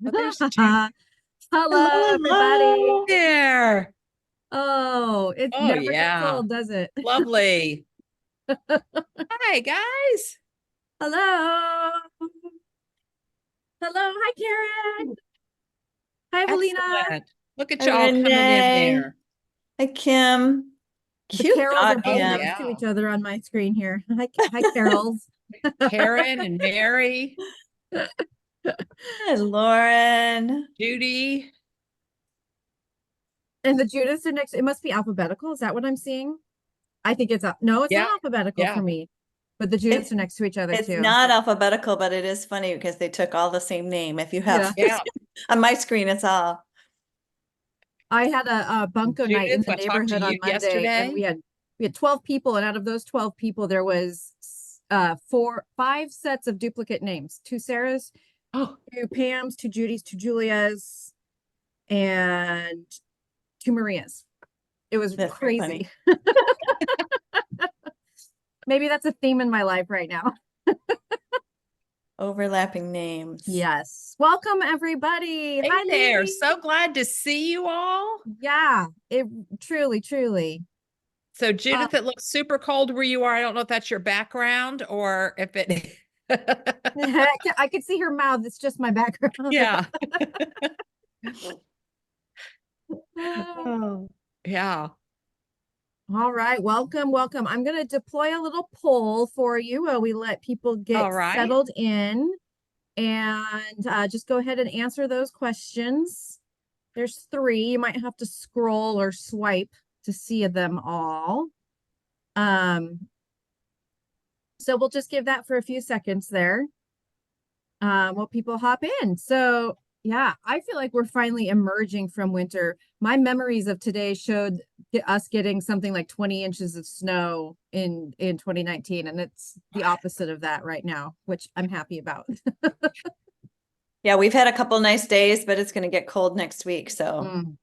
Oh, there's Judy Hello, Hello, everybody. hello. there. Oh, it Oh, never gets yeah. old, does it? Lovely. Hi, guys. Hello. Hello. Hi, Karen. Hi, Evelina. Excellent. Look at Hi, y'all coming in Renee. there. Hi, Kim. The Cute Carols dog are both Oh, in. next to yeah. each other on my screen here. Hi, Carols. Karen and Mary, Hi, Lauren. Judy. And the Judiths are next. It must be alphabetical. Is that what I'm seeing? I think it's no, it's not Yeah, alphabetical for yeah. me. But the Judiths are It, next to each other it's too. not alphabetical, but it is funny because they took all the same name. If you Yeah. have Yeah. on my screen, it's all. I had a bunko night in Judith, the I talked to neighborhood on you Monday, and yesterday. we had 12 people, and out of those 12 people, there was five sets of duplicate names: two Sarahs, Oh, two Pams, two Judys, two Julias, and two Marias. It was That's very crazy. funny. Maybe that's a theme in my life right now. Overlapping names. Yes. Welcome everybody. hey Hi there. Lee. So glad to see you all. Yeah, it truly. So, Uh, Judith, it looks super cold where you are. I don't know if that's your background or if it. I could see her mouth. It's just my background. Yeah. Oh, yeah. All right, welcome. I'm going to deploy a little poll for you while we let people All get right. settled in, and just go ahead and answer those questions. There's three. You might have to scroll or swipe to see them all. Um, so we'll just give that for a few seconds there, while people hop in. So yeah, I feel like we're finally emerging from winter. My memories of today showed us getting something like 20 inches of snow in 2019, and it's the opposite of that right now, which I'm happy about. Yeah, we've had a couple nice days, but it's going to get cold next week. So, Mm.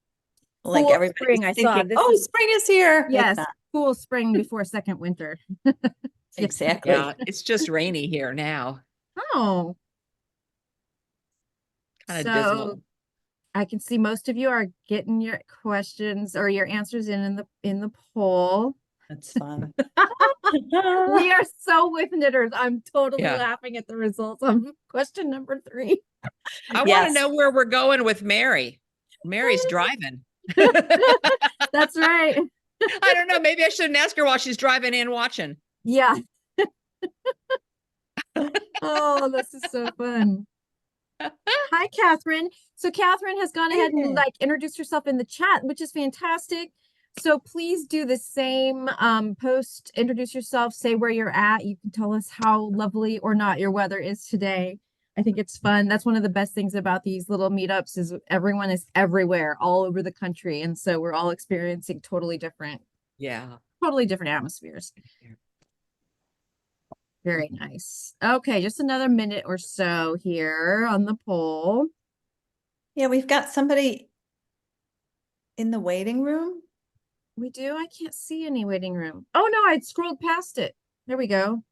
like Cool everybody's spring. I saw thinking, this oh, is, spring is here. It's yes, not. cool spring before second winter. Yesterday. Yeah. Exactly. It's just rainy here now. Oh, Kind of so dismal. I can see most of you are getting your questions or your answers in the poll. That's fun. We are so with knitters. I'm totally Yeah. laughing at the results of question number 3. I want to Yes. know where we're going with Mary. Mary's driving. That's right. I don't know. Maybe I shouldn't ask her while she's driving and watching. Yeah. Oh, this is so fun. Hi, Catherine. So Catherine has gone Hey ahead and there. like introduced herself in the chat, which is fantastic. So please do the same. Post, introduce yourself, say where you're at. You can tell us how lovely or not your weather is today. I think it's fun. That's one of the best things about these little meetups is everyone is everywhere, all over the country. And so we're all experiencing Yeah. totally different atmospheres. Very nice. Okay, just another minute or so here on the poll. Yeah, we've got somebody in the waiting room. We do? I can't see any waiting room. Oh no, I'd scrolled past it. There we go.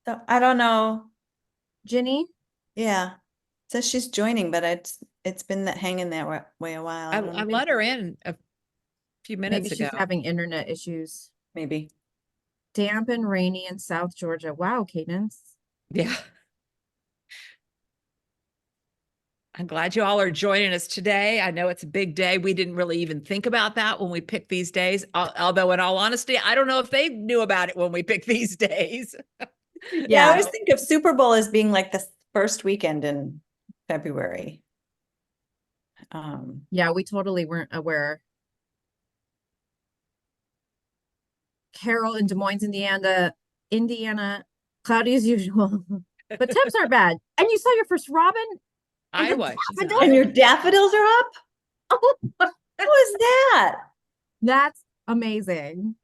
So I don't know. Ginny? Yeah. Says she's joining, but it's been that hanging that way a while. I don't I know. let her in a few Maybe minutes she's ago. having internet issues. Maybe. Damp and rainy in South Georgia. Wow, Cadence. Yeah. I'm glad you all are joining us today. I know it's a big day. We didn't really even think about that when we picked these days. Although, in all honesty, I don't know if they knew about it when we picked these days. Yeah, I Yeah. always think of Super Bowl as being like the first weekend in February. Yeah, we totally weren't aware. Carol in Des Moines, Indiana, cloudy as usual. But temps aren't bad. And you saw your first robin and your Iowa. She's in daffodils? and your Iowa. daffodils are up? Oh, How is that? that's amazing.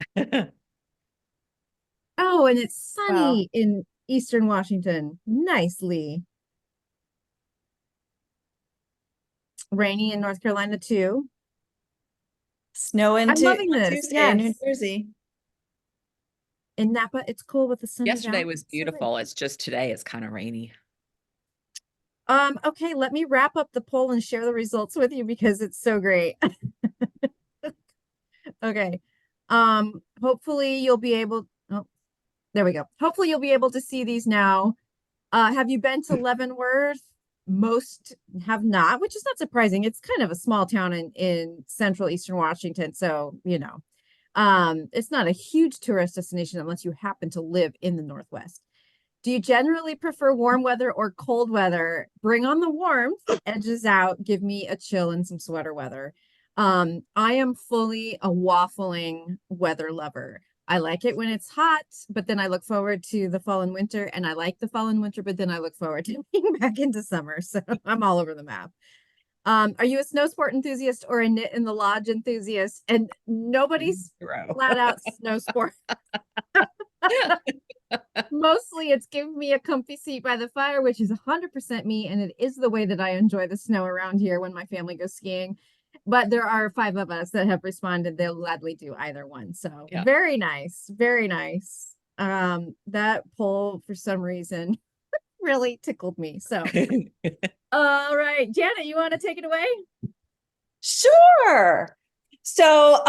Oh, and it's Wow. sunny in Eastern Washington. Nicely. Rainy in North Carolina too. Snow I'm into loving this. Tuesday in New Yes. Jersey. In Napa, it's cool with the sun is Yesterday out. was So nice. beautiful. It's just today it's kind of rainy. Okay, let me wrap up the poll and share the results with you because it's so great. Okay. Hopefully you'll be able, oh, there we go. Hopefully you'll be able to see these now. Have you been to Leavenworth? Most have not, which is not surprising. It's kind of a small town in central Eastern Washington. So, it's not a huge tourist destination unless you happen to live in the Northwest. Do you generally prefer warm weather or cold weather? Bring on the warmth, edges out, give me a chill and some sweater weather. I am fully a waffling weather lover. I like it when it's hot, but then I look forward to the fall and winter, and I like the fall and winter, but then I look forward to being back into summer. So I'm all over the map. Are you a snow sport enthusiast or a knit in the lodge enthusiast? And nobody's flat out snow sport. Mostly it's give me a comfy seat by the fire, which is 100% me. And it is the way that I enjoy the snow around here when my family goes skiing. But there are 5 of us that have responded. They'll gladly do either one. So Yeah. very nice. Very nice. That poll for some reason really tickled me. So, all right, Janet, you want to take it away? Sure. So,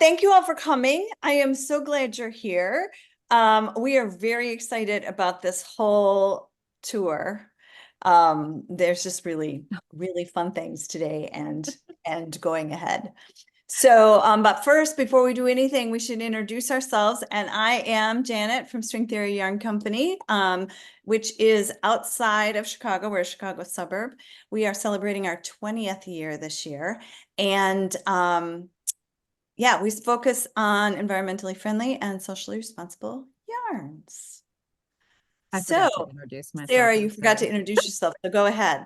thank you all for coming. I am so glad you're here. We are very excited about this whole tour. There's just really, really fun things today and going ahead. So, but first, before we do anything, we should introduce ourselves. And I am Janet from String Theory Yarn Company, which is outside of Chicago. We're a Chicago suburb. We are celebrating our 20th year this year. And yeah, we focus on environmentally friendly and socially responsible yarns. I So, forgot to introduce myself. Sarah, I'm you forgot to sorry. introduce yourself, so go ahead.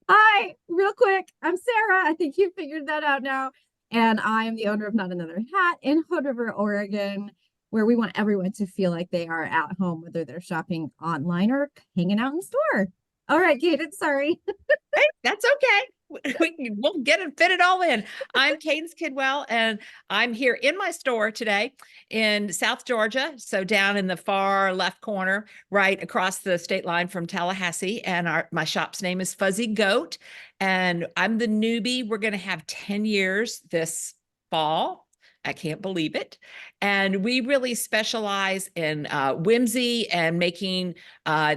Hi, real quick. I'm Sarah. I think you figured that out now. And I am the owner of Not Another Hat in Hood River, Oregon, where we want everyone to feel like they are at home, whether they're shopping online or hanging out in store. All right, Kaden, sorry. Hey, that's okay. We'll get it, fit it all in. I'm Cadence Kidwell, and I'm here in my store today in South Georgia. So down in the far left corner, right across the state line from Tallahassee. And my shop's name is Fuzzy Goat. And I'm the newbie. We're going to have 10 years this fall. I can't believe it. And we really specialize in whimsy and making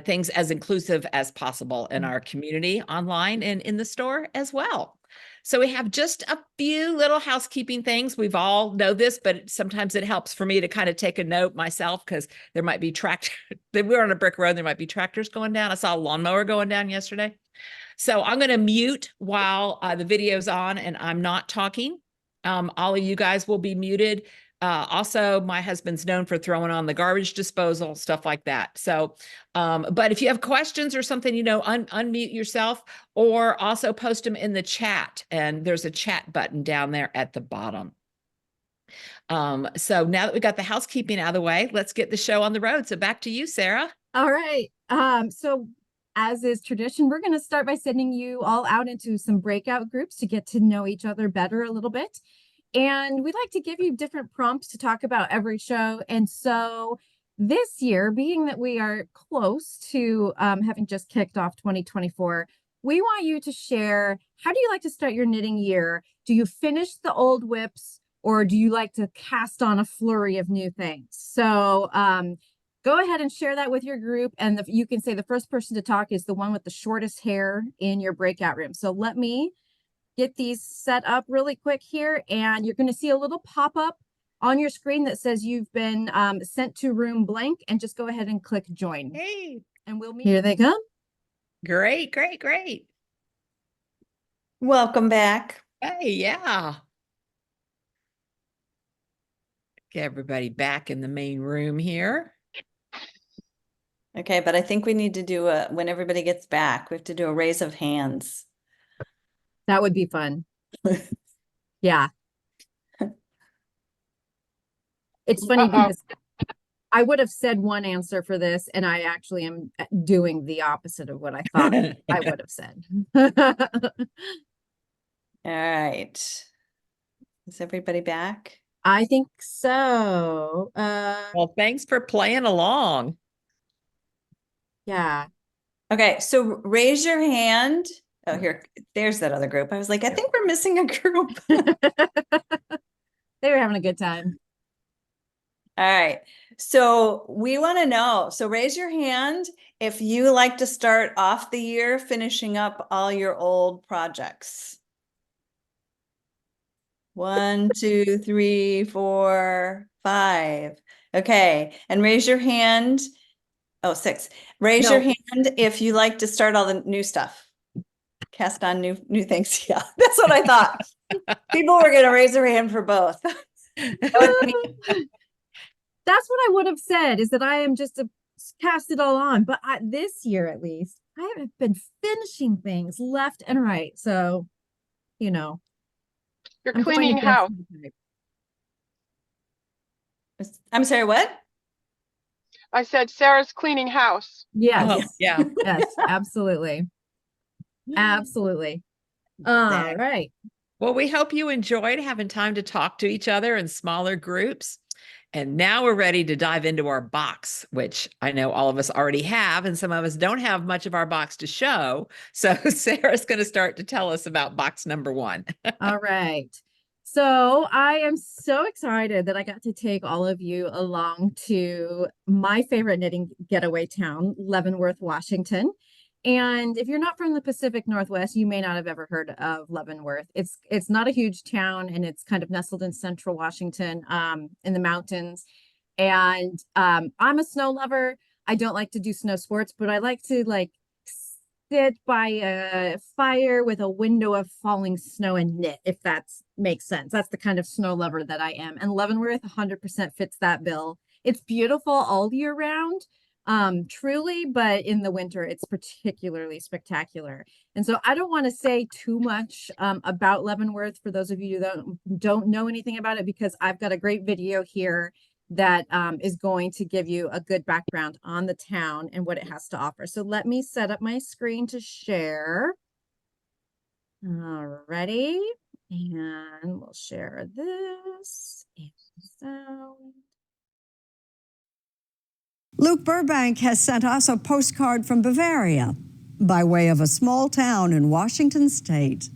things as inclusive as possible in our community online and in the store as well. So we have just a few little housekeeping things. We've all know this, but sometimes it helps for me to kind of take a note myself because there might be we're on a brick road. There might be tractors going down. I saw a lawnmower going down yesterday. So I'm going to mute while the video's on and I'm not talking. All of you guys will be muted. Also, my husband's known for throwing on the garbage disposal, stuff like that. So, but if you have questions or something, unmute yourself or also post them in the chat. And there's a chat button down there at the bottom. So now that we got the housekeeping out of the way, let's get the show on the road. So back to you, Sarah. All right. So as is tradition, we're going to start by sending you all out into some breakout groups to get to know each other better a little bit. And we'd like to give you different prompts to talk about every show. And so this year, being that we are close to having just kicked off 2024, we want you to share, how do you like to start your knitting year? Do you finish the old whips or do you like to cast on a flurry of new things? So go ahead and share that with your group. And you can say the first person to talk is the one with the shortest hair in your breakout room. So let me get these set up really quick here. And you're going to see a little pop-up on your screen that says you've been sent to room blank. And just go ahead and click join. Hey. And we'll meet. Here they come. Great, great, great. Welcome back. Hey, yeah. Get everybody back in the main room here. Okay, but I think we need to do when everybody gets back, we have to do a raise of hands. That would be fun. Yeah. It's funny because I would have said one answer for this, and I actually am doing the opposite of what I thought I would have said. All right. Is everybody back? I think so. Well, thanks for playing along. Yeah. Okay, so raise your hand. Oh, here, there's that other group. I was like, I think we're missing a group. They were having a good time. All right, so we want to know, so raise your hand if you like to start off the year finishing up all your old projects. 1, 2, 3, 4, 5. Okay, and raise your hand. Oh, 6. Raise your No. hand if you like to start all the new stuff. Cast on new things. Yeah, that's what I thought. People were gonna raise their hand for both. That was me. That's what I would have said, is that I am just to cast it all on. But this year, at least, I have been finishing things left and right. So, you know, You're I'm going cleaning against house. the type. I'm sorry, what? I said Sarah's cleaning house. Yes, Oh, yeah. yes, absolutely. Absolutely. All Exactly. right. Well, we hope you enjoyed having time to talk to each other in smaller groups. And now we're ready to dive into our box, which I know all of us already have, and some of us don't have much of our box to show. So Sarah's going to start to tell us about box number 1. All right. So I am so excited that I got to take all of you along to my favorite knitting getaway town, Leavenworth, Washington. And if you're not from the Pacific Northwest, you may not have ever heard of Leavenworth. It's not a huge town, and it's kind of nestled in central Washington, in the mountains. And I'm a snow lover. I don't like to do snow sports, but I like to sit by a fire with a window of falling snow and knit, if that makes sense. That's the kind of snow lover that I am. And Leavenworth 100% fits that bill. It's beautiful all year round, truly, but in the winter, it's particularly spectacular. And so I don't want to say too much about Leavenworth for those of you that don't know anything about it, because I've got a great video here that is going to give you a good background on the town and what it has to offer. So let me set up my screen to share. Alrighty, and we'll share this and sound. Luke Burbank has sent us a postcard from Bavaria by way of a small town in Washington State.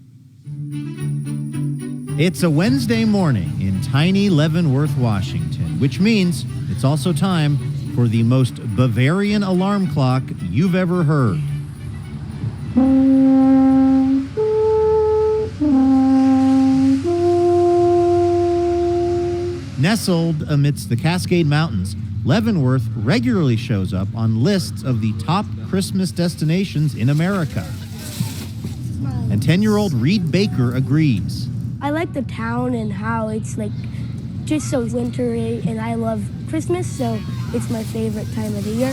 It's a Wednesday morning in tiny Leavenworth, Washington, which means it's also time for the most Bavarian alarm clock you've ever heard. Nestled amidst the Cascade Mountains, Leavenworth regularly shows up on lists of the top Christmas destinations in America. And 10-year-old Reed Baker agrees. I like the town and how it's just so wintry, and I love Christmas, so it's my favorite time of the year.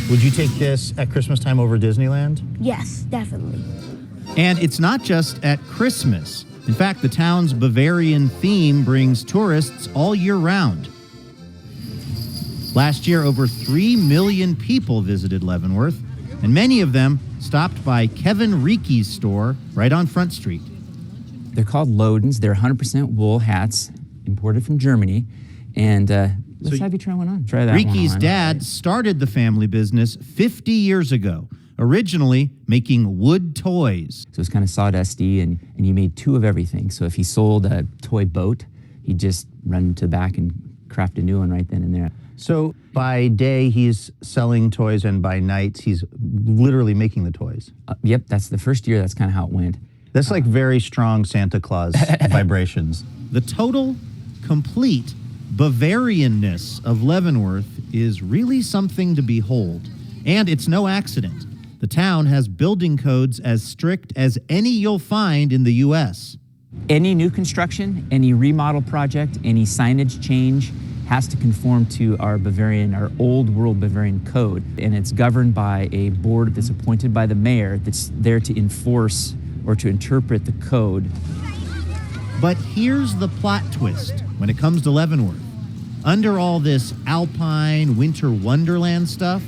Would you take this at Christmas time over Disneyland? Yes, definitely. And it's not just at Christmas. In fact, the town's Bavarian theme brings tourists all year round. Last year, over 3 million people visited Leavenworth, and many of them stopped by Kevin Riecke's store right on Front Street. They're called Lodens. They're 100% wool hats imported from Germany. And let's have you try one on. Try that Riecke's one on. dad started the family business 50 years ago, originally making wood toys. So it's kind of sawdusty, and he made 2 of everything. So if he sold a toy boat, he'd just run to the back and craft a new one right then and there. So by day, he's selling toys, and by night, he's literally making the toys. Yep, that's the first year. That's kind of how it went. That's like very strong Santa Claus vibrations. The total, complete Bavarianness of Leavenworth is really something to behold. And it's no accident. The town has building codes as strict as any you'll find in the U.S. Any new construction, any remodel project, any signage change has to conform to our old world Bavarian code. And it's governed by a board that's appointed by the mayor that's there to enforce or to interpret the code. But here's the plot twist when it comes to Leavenworth. Under all this alpine winter wonderland stuff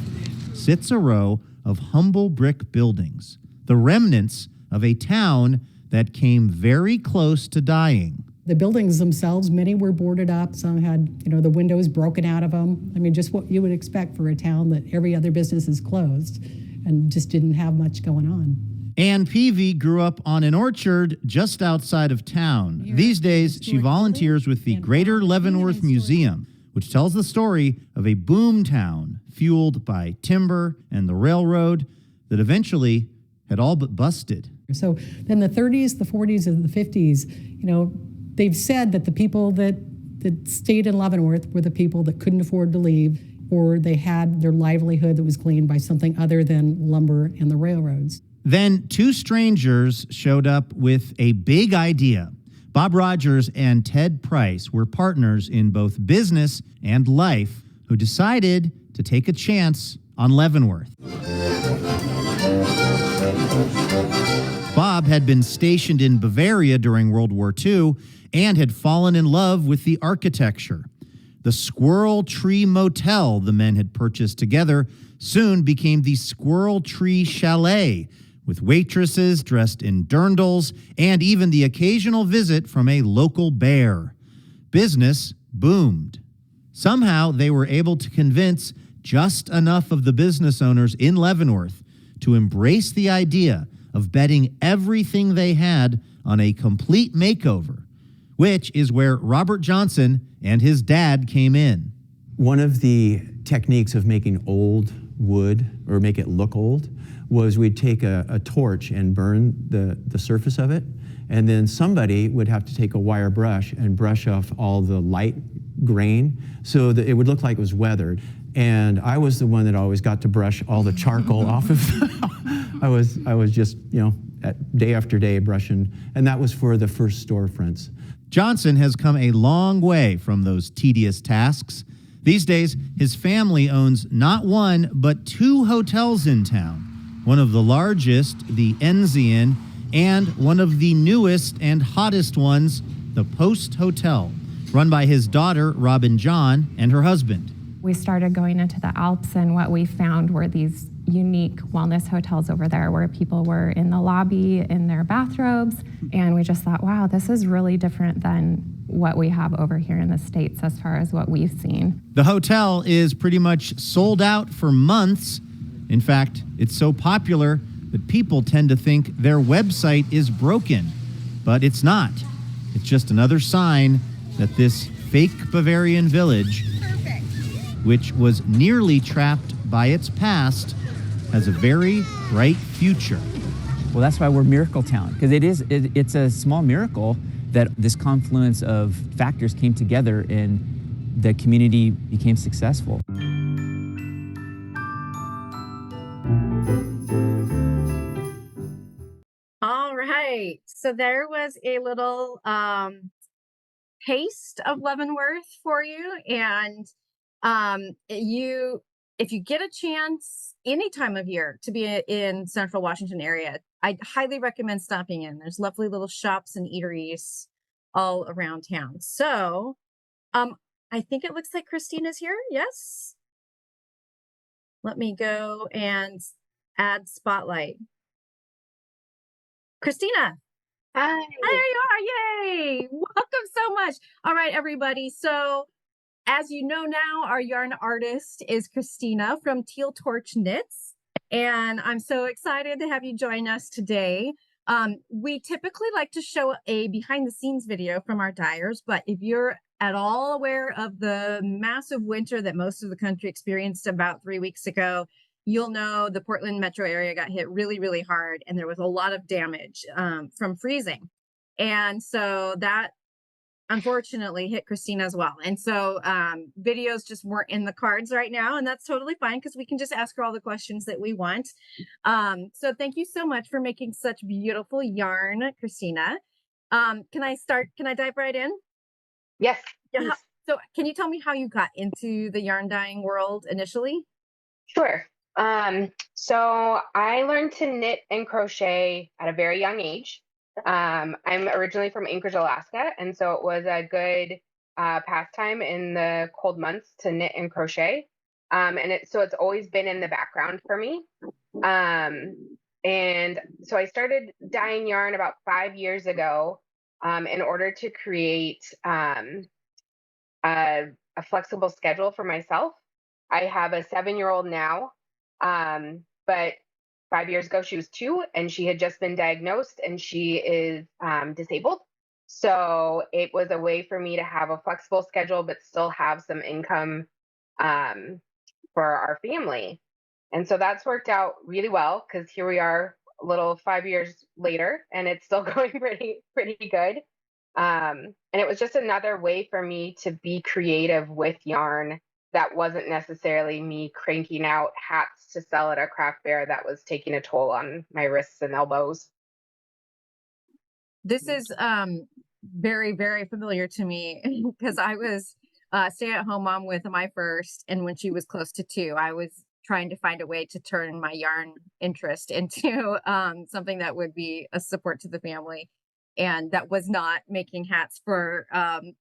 sits a row of humble brick buildings, the remnants of a town that came very close to dying. The buildings themselves, many were boarded up. Some had, the windows broken out of them. I mean, just what you would expect for a town that every other business is closed. and just didn't have much going on. Ann Peavy grew up on an orchard just outside of town. These days, she volunteers with the Greater Leavenworth Museum, which tells the story of a boom town fueled by timber and the railroad that eventually had all but busted. So then the 30s, the 40s, and the 50s, they've said that the people that stayed in Leavenworth were the people that couldn't afford to leave, or they had their livelihood that was gleaned by something other than lumber and the railroads. Then two strangers showed up with a big idea. Bob Rogers and Ted Price were partners in both business and life who decided to take a chance on Leavenworth. Bob had been stationed in Bavaria during World War II and had fallen in love with the architecture. The Squirrel Tree Motel the men had purchased together soon became the Squirrel Tree Chalet, with waitresses dressed in dirndls and even the occasional visit from a local bear. Business boomed. Somehow they were able to convince just enough of the business owners in Leavenworth to embrace the idea of betting everything they had on a complete makeover, which is where Robert Johnson and his dad came in. One of the techniques of making old wood, or make it look old, was we'd take a torch and burn the surface of it, and then somebody would have to take a wire brush and brush off all the light grain so that it would look like it was weathered. And I was the one that always got to brush all the charcoal off of I was just, day after day brushing, and that was for the first storefronts. Johnson has come a long way from those tedious tasks. These days, his family owns not one, but 2 hotels in town. One of the largest, the Enzian, and one of the newest and hottest ones, the Post Hotel, run by his daughter, Robin John, and her husband. We started going into the Alps, and what we found were these unique wellness hotels over there where people were in the lobby in their bathrobes, and we just thought, wow, this is really different than what we have over here in the States as far as what we've seen. The hotel is pretty much sold out for months. In fact, it's so popular that people tend to think their website is broken, but it's not. It's just another sign that this fake Bavarian village, which was nearly trapped by its past, has a very bright future. Well, that's why we're Miracle Town, because it's a small miracle that this confluence of factors came together and the community became successful. All right. So there was a little taste of Leavenworth for you. And if you get a chance any time of year to be in Central Washington area, I highly recommend stopping in. There's lovely little shops and eateries all around town. So I think it looks like Christina's here. Yes. Let me go and add spotlight. Christina. Hi. There you are. Yay. Welcome so much. All right, everybody. So as you know now, our yarn artist is Christina from Teal Torch Knits. And I'm so excited to have you join us today. We typically like to show a behind the scenes video from our dyers, but if you're at all aware of the massive winter that most of the country experienced about 3 weeks ago, you'll know the Portland metro area got hit really, really hard, and there was a lot of damage from freezing. And so that unfortunately hit Christina as well. And so videos just weren't in the cards right now, and that's totally fine because we can just ask her all the questions that we want. So thank you so much for making such beautiful yarn, Christina. Can I dive right in? Yes. Yeah. So can you tell me how you got into the yarn dyeing world initially? Sure. So I learned to knit and crochet at a very young age. I'm originally from Anchorage, Alaska, and so it was a good pastime in the cold months to knit and crochet. So it's always been in the background for me. And so I started dyeing yarn about 5 years ago in order to create a flexible schedule for myself. I have a 7-year-old now, but 5 years ago, she was 2, and she had just been diagnosed, and she is disabled. So it was a way for me to have a flexible schedule, but still have some income for our family. And so that's worked out really well, because here we are a little 5 years later, and it's still going pretty good. And it was just another way for me to be creative with yarn that wasn't necessarily me cranking out hats to sell at a craft fair that was taking a toll on my wrists and elbows. This is very, very familiar to me because I was stay-at-home mom with my first, and when she was close to 2, I was trying to find a way to turn my yarn interest into something that would be a support to the family. And that was not making hats for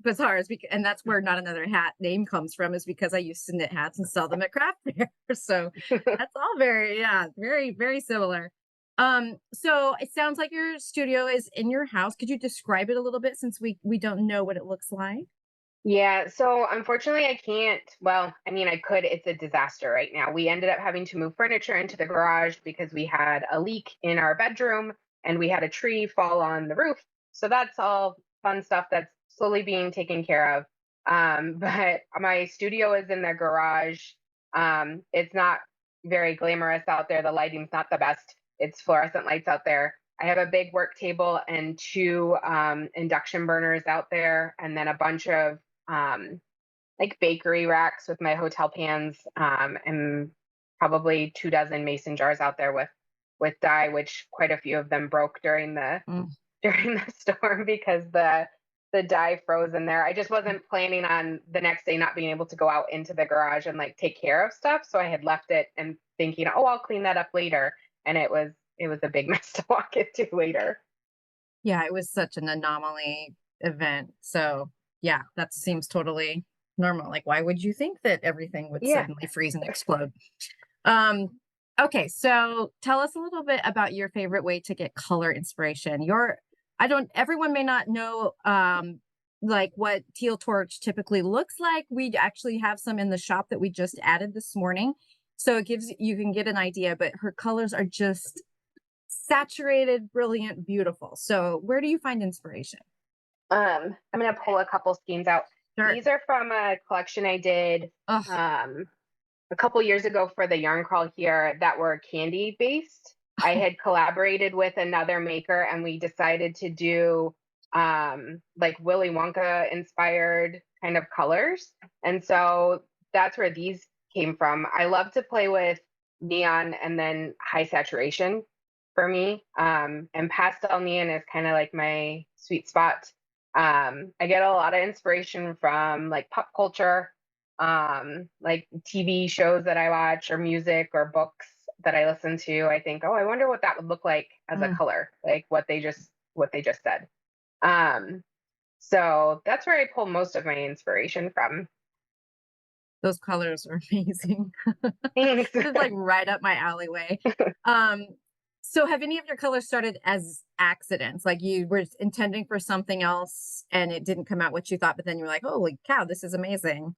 bazaars, and that's where Not Another Hat name comes from, is because I used to knit hats and sell them at craft fairs. So that's all very, very, very similar. So it sounds like your studio is in your house. Could you describe it a little bit, since we don't know what it looks like? Yeah, so unfortunately I can't. Well, I mean, I could. It's a disaster right now. We ended up having to move furniture into the garage because we had a leak in our bedroom and we had a tree fall on the roof. So that's all fun stuff that's slowly being taken care of. But my studio is in the garage. It's not very glamorous out there. The lighting's not the best. It's fluorescent lights out there. I have a big work table and 2 induction burners out there, and then a bunch of like bakery racks with my hotel pans, and probably 24 mason jars out there with dye, which quite a few of them broke during the during the storm because the dye froze in there. I just wasn't planning on the next day not being able to go out into the garage and like take care of stuff, so I had left it and thinking, oh, I'll clean that up later, and it was a big mess to walk into later. Yeah, it was such an anomaly event. So yeah, that seems totally normal. Like, why would you think that everything would Yeah. suddenly freeze and explode? Okay, so tell us a little bit about your favorite way to get color inspiration. Everyone may not know like what Teal Torch typically looks like. We actually have some in the shop that we just added this morning. So you can get an idea, but her colors are just saturated, brilliant, beautiful. So where do you find inspiration? I'm gonna pull a couple skeins out. Sure. These are from a collection I did a couple years ago for the yarn crawl here that were candy based. I had collaborated with another maker, and we decided to do like Willy Wonka inspired kind of colors. And so that's where these came from. I love to play with neon and then high saturation for me. And pastel neon is kind of like my sweet spot. I get a lot of inspiration from like pop culture, like TV shows that I watch, or music, or books that I listen to. I think, oh, I wonder what that would look like as a color, like what they just said. So that's where I pull most of my inspiration from. Those colors are amazing. This is like right up my alleyway. So have any of your colors started as accidents? Like you were intending for something else and it didn't come out what you thought, but then you were like, holy cow, this is amazing.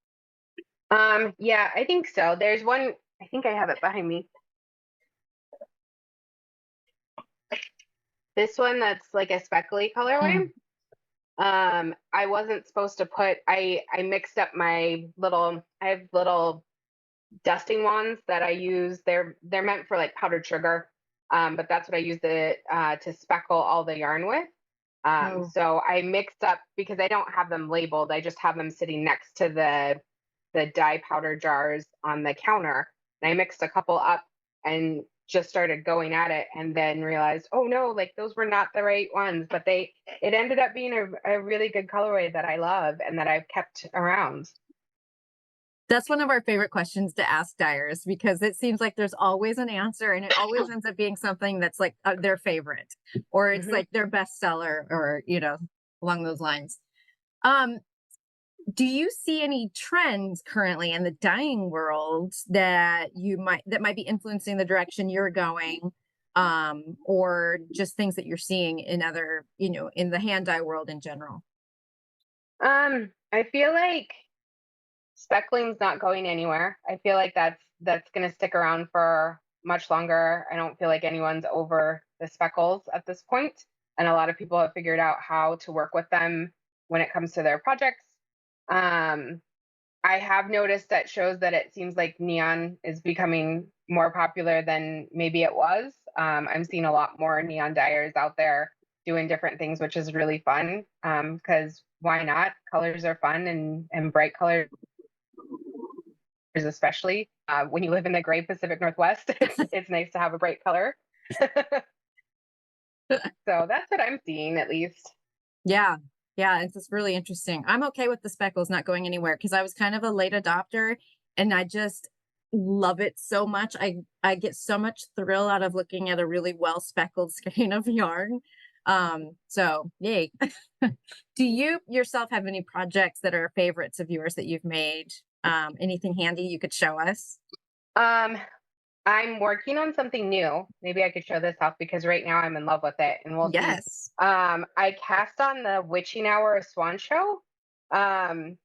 Yeah, I think so. There's one, I think I have it behind me. This one that's like a speckly colorway. I wasn't supposed to put, I mixed up I have little dusting wands that I use. They're meant for like powdered sugar. But that's what I use to speckle all the yarn with. So I mixed up, because I don't have them labeled. I just have them sitting next to the dye powder jars on the counter. And I mixed a couple up and just started going at it, and then realized, oh no, like those were not the right ones, but it ended up being a really good colorway that I love and that I've kept around. That's one of our favorite questions to ask dyers, because it seems like there's always an answer, and it always ends up being something that's like their favorite, or it's like their bestseller, or, along those lines. Do you see any trends currently in the dyeing world that might be influencing the direction you're going, or just things that you're seeing in other, in the hand dye world in general? I feel like speckling's not going anywhere. I feel like that's going to stick around for much longer. I don't feel like anyone's over the speckles at this point, and a lot of people have figured out how to work with them when it comes to their projects. I have noticed that shows that it seems like neon is becoming more popular than maybe it was. I'm seeing a lot more neon dyers out there doing different things, which is really fun, because why not? Colors are fun, and bright colors, especially when you live in the gray Pacific Northwest, it's nice to have a bright color. So that's what I'm seeing, at least. Yeah. Yeah, it's just really interesting. I'm okay with the speckles not going anywhere because I was kind of a late adopter and I just love it so much. I get so much thrill out of looking at a really well speckled skein of yarn. So yay. Do you yourself have any projects that are favorites of yours that you've made? Anything handy you could show us? I'm working on something new. Maybe I could show this off because right now I'm in love with it, and we'll see. Yes. I cast on the Witching Hour Swan Show. And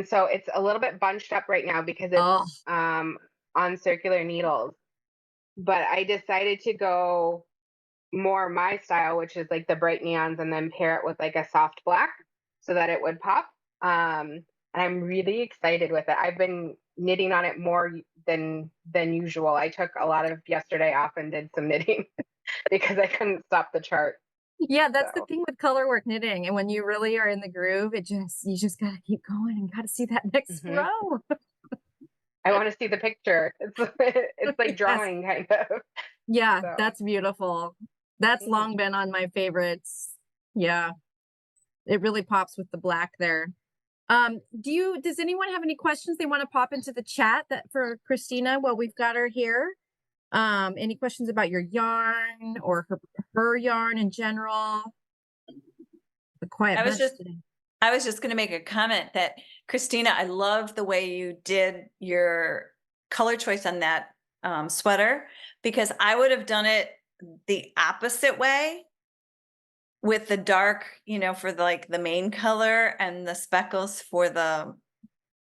so it's a little bit bunched up right now because it's on circular needles. But I decided to go more my style, which is like the bright neons, and then pair it with like a soft black so that it would pop. And I'm really excited with it. I've been knitting on it more than usual. I took a lot of yesterday off and did some knitting because I couldn't stop the chart. Yeah, that's the thing with color work knitting. And when you really are in the groove, you just gotta keep going and gotta see that next row. I want to see the picture. It's like drawing kind of. Yeah, So. that's beautiful. That's long been on my favorites. Yeah. It really pops with the black there. Does anyone have any questions they want to pop into the chat for Christina while we've got her here? Any questions about your yarn or her yarn in general? The quiet I was bunch just today. I was just going to make a comment that, Christina, I love the way you did your color choice on that sweater, because I would have done it the opposite way with the dark, for the main color and the speckles for the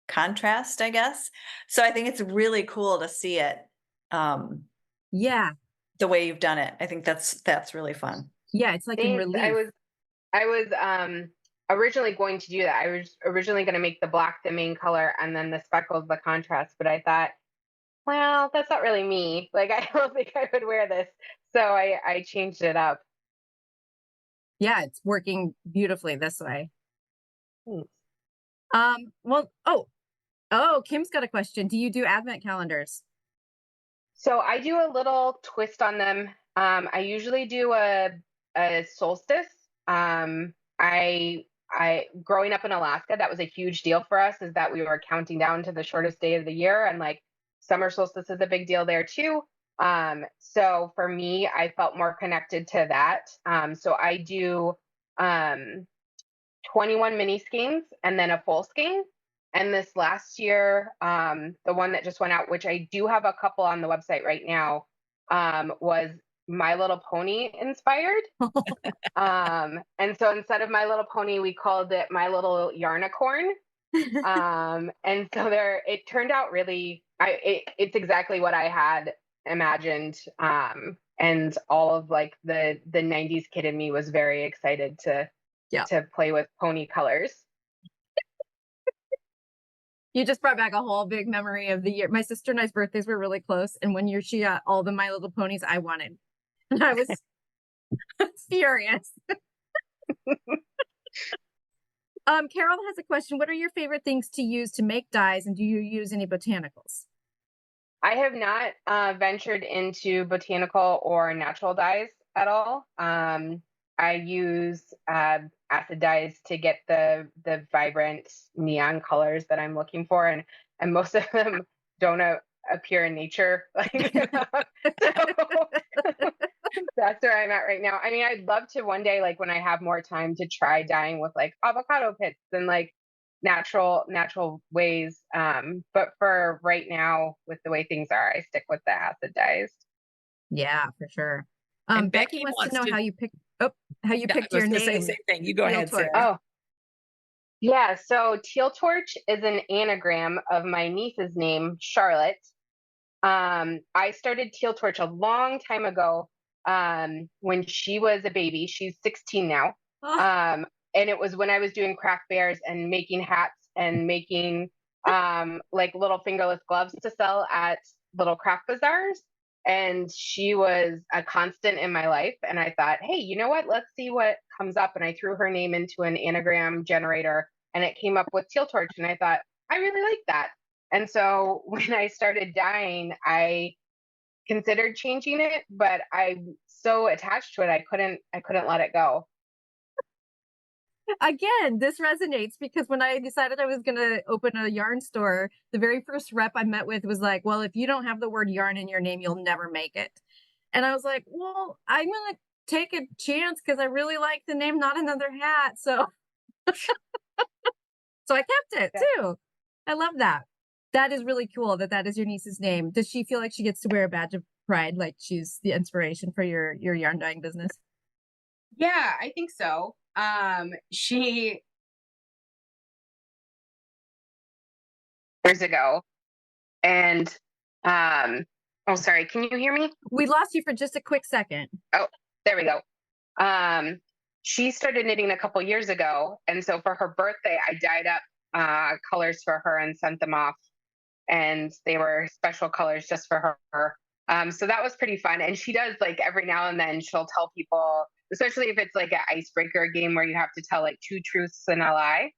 contrast, I guess. So I think it's really cool to see it. Yeah. The way you've done it. I think that's really fun. Yeah, it's like in relief. I was originally going to do that. I was originally going to make the black the main color and then the speckles the contrast, but I thought, well, that's not really me. Like, I don't think I would wear this. So I changed it up. Yeah, it's working beautifully this way. Thanks. Well, Kim's got a question. Do you do advent calendars? So I do a little twist on them. I usually do a solstice. I growing up in Alaska, that was a huge deal for us, is that we were counting down to the shortest day of the year, and like summer solstice is a big deal there too. So for me, I felt more connected to that. So I do 21 mini skeins and then a full skein. And this last year, the one that just went out, which I do have a couple on the website right now, was My Little Pony inspired. And so instead of My Little Pony, we called it My Little Yarnicorn. And so it turned out really, it's exactly what I had imagined. And all of like the 90s kid in me was very excited to play with pony colors. You just brought back a whole big memory of the year. My sister and I's birthdays were really close. And one year she got all the My Little Ponies I wanted. And I was furious. Carol has a question. What are your favorite things to use to make dyes? And do you use any botanicals? I have not ventured into botanical or natural dyes at all. I use acid dyes to get the vibrant neon colors that I'm looking for, and most of them don't appear in nature. So that's where I'm at right now. I mean, I'd love to one day, like when I have more time, to try dyeing with like avocado pits and like natural ways. But for right now, with the way things are, I stick with the acid dyes. Yeah, for sure. And Becky wants to know how you picked your name. Say the same thing. You go ahead, Sarah. Oh, yeah. So Teal Torch is an anagram of my niece's name, Charlotte. I started Teal Torch a long time ago, when she was a baby. She's 16 now. Oh. And it was when I was doing craft fairs and making hats and making like little fingerless gloves to sell at little craft bazaars. And she was a constant in my life. And I thought, hey, you know what? Let's see what comes up. And I threw her name into an anagram generator and it came up with Teal Torch. And I thought, I really like that. And so when I started dyeing, I considered changing it, but I'm so attached to it, I couldn't let it go. Again, this resonates because when I decided I was going to open a yarn store, the very first rep I met with was like, well, if you don't have the word yarn in your name, you'll never make it. And I was like, well, I'm going to take a chance because I really like the name Not Another Hat. So, so I kept it too. I love that. That is really cool that is your niece's name. Does she feel like she gets to wear a badge of pride, like she's the inspiration for your yarn dyeing business? Yeah, I think so. She years ago, and oh, sorry, can you hear me? We lost you for just a quick second. Oh, there we go. She started knitting a couple years ago, and so for her birthday, I dyed up colors for her and sent them off, and they were special colors just for her. So that was pretty fun. And she does, like, every now and then she'll tell people, especially if it's like an icebreaker game where you have to tell like 2 truths and a lie.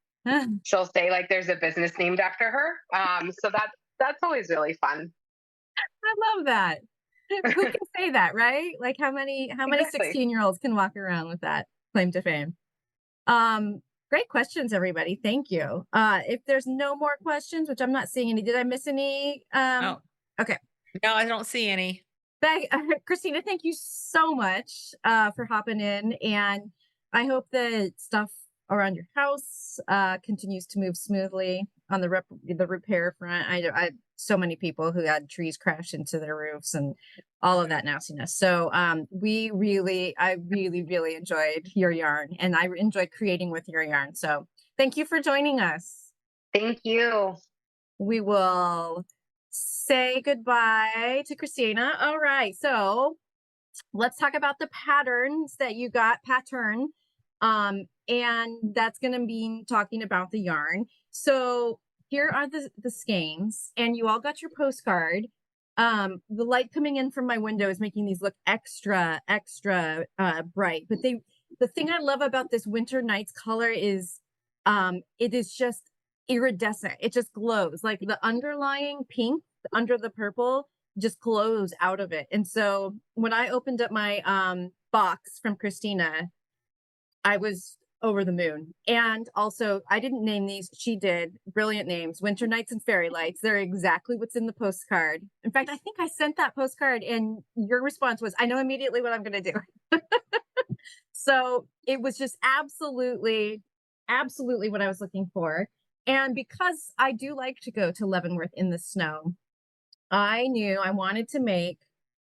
She'll say like there's a business named after her. So that's always really fun. I love that. Who can say that, right? Like how many Exactly. 16-year-olds can walk around with that claim to fame? Great questions, everybody. Thank you. If there's no more questions, which I'm not seeing any, did I miss any? Oh, Okay. no, I don't see any. Christina, thank you so much for hopping in, and I hope that stuff around your house continues to move smoothly on the repair front. I so many people who had trees crash into their roofs and all of that nastiness. So I really enjoyed your yarn, and I enjoyed creating with your yarn. So thank you for joining us. Thank you. We will say goodbye to Christina. All right, so let's talk about the patterns that you got, and that's going to be talking about the yarn. So here are the skeins, and you all got your postcard. The light coming in from my window is making these look extra bright, but the thing I love about this Winter Nights color is it is just iridescent. It just glows, like the underlying pink under the purple just glows out of it. And so when I opened up my box from Christina, I was over the moon. And also, I didn't name these, she did. Brilliant names: Winter Nights and Fairy Lights. They're exactly what's in the postcard. In fact, I think I sent that postcard and your response was, I know immediately what I'm going to do. So it was just absolutely what I was looking for. And because I do like to go to Leavenworth in the snow, I knew I wanted to make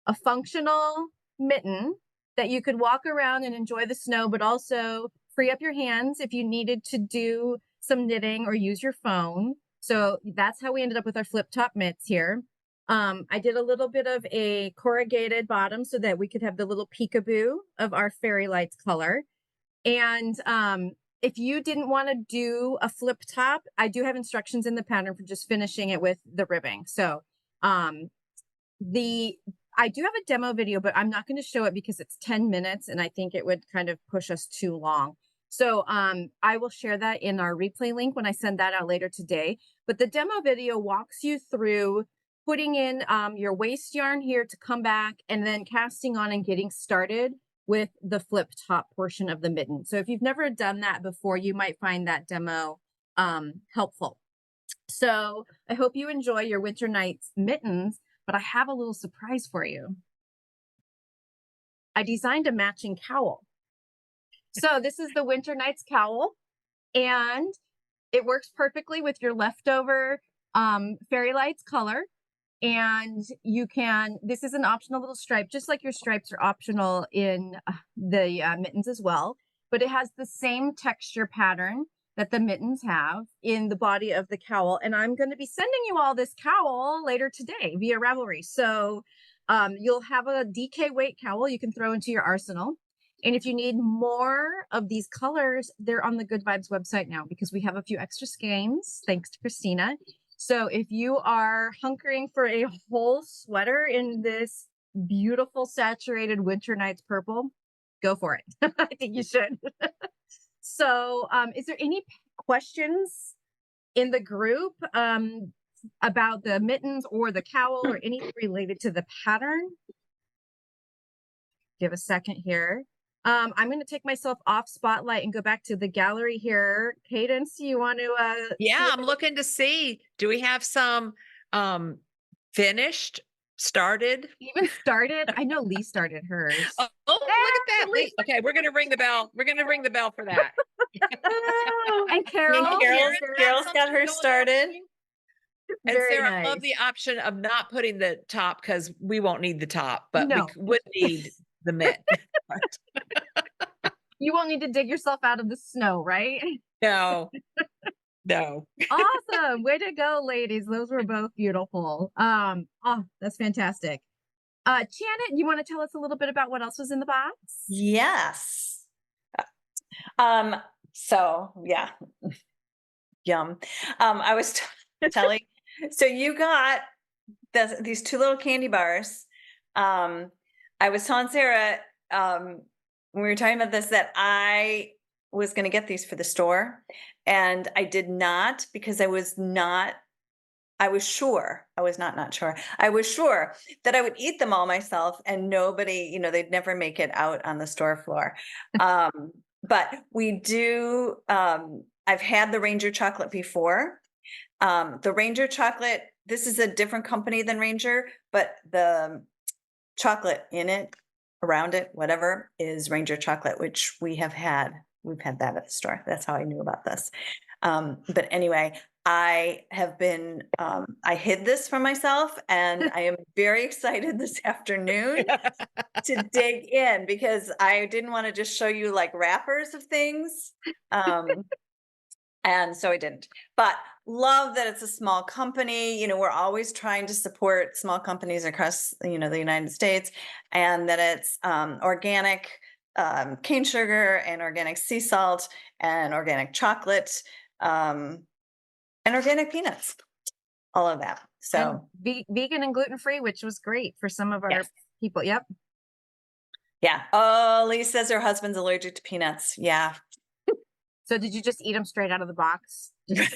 a functional mitten that you could walk around and enjoy the snow, but also free up your hands if you needed to do some knitting or use your phone. So that's how we ended up with our flip top mitts here. I did a little bit of a corrugated bottom so that we could have the little peekaboo of our Fairy Lights color. And if you didn't want to do a flip top, I do have instructions in the pattern for just finishing it with the ribbing. So I do have a demo video, but I'm not going to show it because it's 10 minutes and I think it would kind of push us too long. So I will share that in our replay link when I send that out later today. But the demo video walks you through putting in your waste yarn here to come back and then casting on and getting started with the flip top portion of the mitten. So if you've never done that before, you might find that demo helpful. So I hope you enjoy your Winter Nights mittens, but I have a little surprise for you. I designed a matching cowl. So this is the Winter Nights cowl, and it works perfectly with your leftover Fairy Lights color. And you can, this is an optional little stripe, just like your stripes are optional in the mittens as well, but it has the same texture pattern. that the mittens have in the body of the cowl. And I'm going to be sending you all this cowl later today via Ravelry. So you'll have a DK weight cowl you can throw into your arsenal. And if you need more of these colors, they're on the Good Vibes website now because we have a few extra skeins, thanks to Christina. So if you are hunkering for a whole sweater in this beautiful saturated winter nights purple, go for it. I think you should. So is there any questions in the group about the mittens or the cowl or anything related to the pattern? Give a second here. I'm going to take myself off spotlight and go back to the gallery here. Cadence, you want to? Yeah, I'm looking to see. Do we have some finished, started? Even started? I know Lee started hers. Oh, look at that. Lee. Okay, we're going to ring the bell. We're going to ring the bell for that. And Carol. Carol's got her started. And Very Sarah, I love nice. the option of not putting the top because we won't need the top, but No. we would need the mitt. You won't need to dig yourself out of the snow, right? No, no. Awesome. Way to go, ladies. Those were both beautiful. Oh, that's fantastic. Janet, you want to tell us a little bit about what else was in the box? Yes. So yeah. Yum. I was telling, so you got these two little candy bars. I was telling Sarah, when we were talking about this, that I was going to get these for the store, and I did not because I was sure that I would eat them all myself and nobody, they'd never make it out on the store floor. But we do, I've had the Ranger chocolate before. The Ranger chocolate, this is a different company than Ranger, but the chocolate in it, around it, whatever, is Ranger chocolate, which we've had that at the store. That's how I knew about this. But anyway, I hid this from myself, and I am very excited this afternoon to dig in because I didn't want to just show you like wrappers of things. And so I didn't, but love that it's a small company. We're always trying to support small companies across, the United States, and that it's organic cane sugar and organic sea salt and organic chocolate and organic peanuts, all of that. So vegan and gluten-free, which was great for some of our people. Yep. Yeah. Oh, Lee says her husband's allergic to peanuts. Yeah. So did you just eat them straight out of the box? That's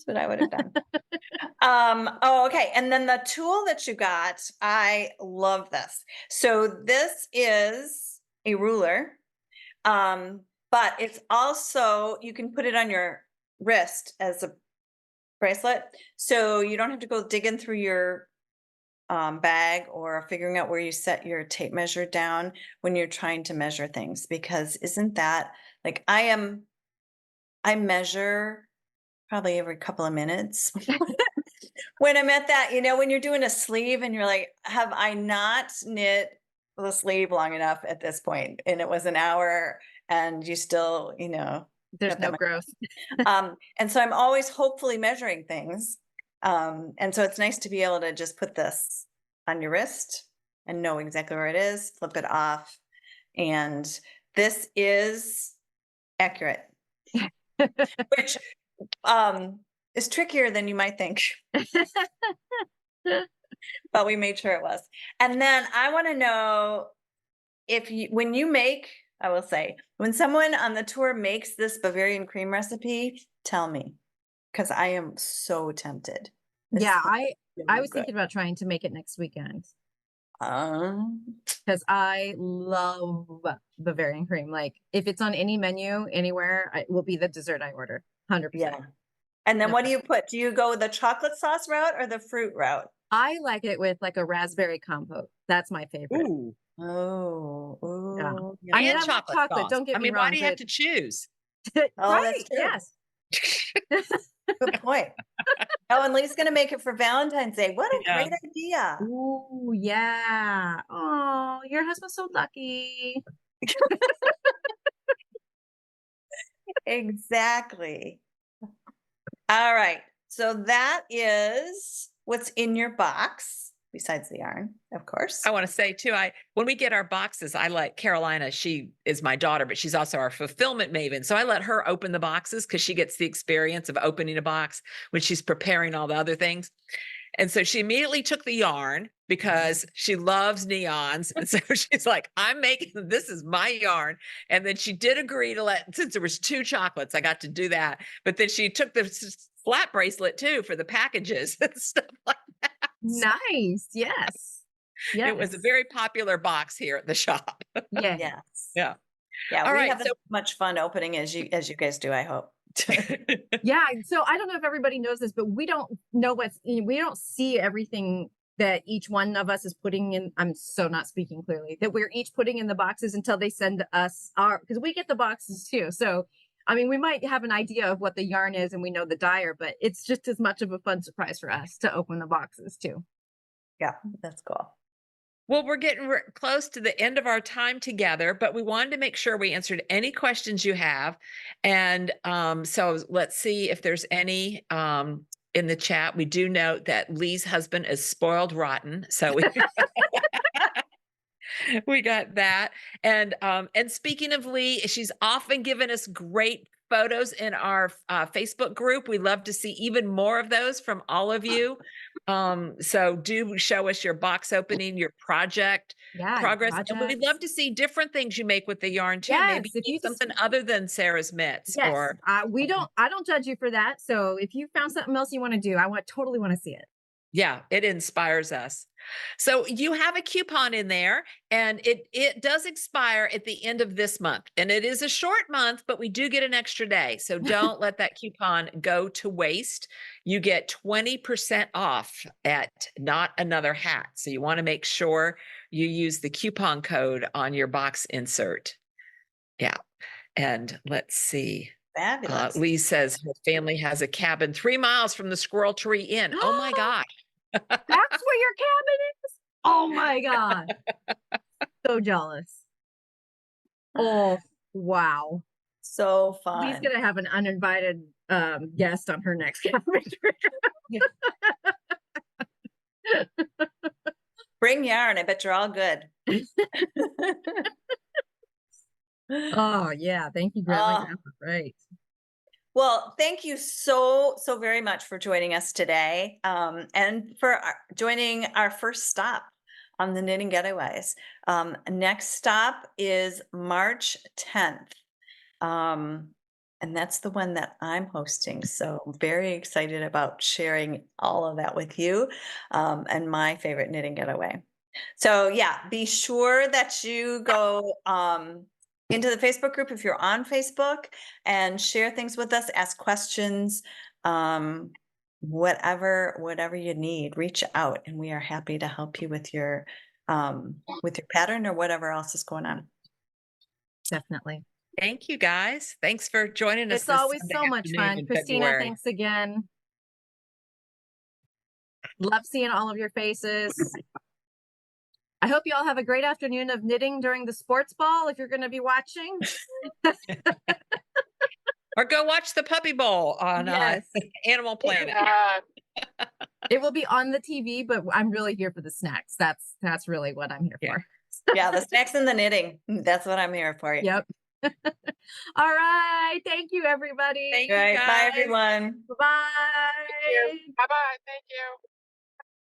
what I would have done. Oh, okay. And then the tool that you got, I love this. So this is a ruler, but it's also, you can put it on your wrist as a bracelet. So you don't have to go digging through your bag or figuring out where you set your tape measure down when you're trying to measure things, because isn't that like I measure probably every couple of minutes when I'm at that, when you're doing a sleeve and you're like, have I not knit the sleeve long enough at this point? And it was an hour and you still, there's no growth. And so I'm always hopefully measuring things. And so it's nice to be able to just put this on your wrist and know exactly where it is, flip it off. And this is accurate, which is trickier than you might think. But we made sure it was. And then I want to know I will say, when someone on the tour makes this Bavarian cream recipe, tell me, because I am so tempted. Yeah, I was thinking about trying to make it next weekend. Because I love Bavarian cream. Like if it's on any menu anywhere, it will be the dessert I order. 100%. Yeah. And then what do you put? Do you go the chocolate sauce route or the fruit route? I like it with like a raspberry compote. That's my favorite. Ooh. Oh. Yeah. I mean, chocolate sauce. Don't get me wrong. Why do you have to choose? Oh, right. that's true. Yes. Good point. Oh, and Lee's going to make it for Valentine's Day. What a great idea. Ooh, yeah. Oh, your husband's so lucky. Exactly. All right. So that is what's in your box, besides the yarn, of course. I want to say too, when we get our boxes, I let Carolina, she is my daughter, but she's also our fulfillment maven. So I let her open the boxes because she gets the experience of opening a box when she's preparing all the other things. And so she immediately took the yarn because she loves neons. And so she's like, I'm making, this is my yarn. And then she did agree to since there was 2 chocolates, I got to do that. But then she took the flat bracelet too for the packages and stuff like that. Nice. Yes. Yes. It was a very popular box here at the shop. Yes. Yes. Yeah. Yeah. All We right, have as much fun opening as you guys do, I hope. Yeah. So I don't know if everybody knows this, but we don't know we don't see everything that each one of us is putting in. I'm so not speaking clearly, that we're each putting in the boxes until they send us because we get the boxes too. So, I mean, we might have an idea of what the yarn is and we know the dyer, but it's just as much of a fun surprise for us to open the boxes too. Yeah, that's cool. Well, we're getting close to the end of our time together, but we wanted to make sure we answered any questions you have. And so let's see if there's any in the chat. We do note that Lee's husband is spoiled rotten. So we got that. And speaking of Lee, she's often given us great photos in our Facebook group. We love to see even more of those from all of you. So do show us your box opening, your project progress. And we'd love to see different things you make with the yarn too. Yes, Maybe if you something other than Sarah's mitts. Yes, Or I don't judge you for that. So if you found something else you want to do, totally want to see it. yeah, it inspires us. So you have a coupon in there, and it does expire at the end of this month. And it is a short month, but we do get an extra day. So don't let that coupon go to waste. You get 20% off at Not Another Hat. So you want to make sure you use the coupon code on your box insert. Yeah. And let's see. Fabulous. Lee says her family has a cabin 3 miles from the Squirrel Tree Inn. Oh my gosh. That's where your cabin is? Oh my God. So jealous. Oh, wow. So fun. Lee's going to have an uninvited guest on her next cabin trip. Bring yarn. I bet you're all good. Oh, yeah. Thank you, Grandma. Right. Well, thank you so very much for joining us today, and for joining our first stop on the Knitting Getaways. Next stop is March 10th, and that's the one that I'm hosting. So I'm very excited about sharing all of that with you, and my favorite knitting getaway. So yeah, be sure that you go into the Facebook group if you're on Facebook and share things with us, ask questions, whatever you need, reach out, and we are happy to help you with your pattern or whatever else is going on. Definitely. Thank you guys. Thanks for joining us. It's always so much fun. Christina, thanks again. Love seeing all of your faces. I hope you all have a great afternoon of knitting during the sports ball if you're going to be watching. Or go watch the Puppy Bowl on Animal Planet. It will be on the TV, but I'm really here for the snacks. That's really what I'm here for. Yeah, the snacks and the knitting. That's what I'm here for. Yep. All right. Thank you, everybody. Thank you, guys. guys. Bye, everyone. Bye. Thank you. Bye-bye. Thank you.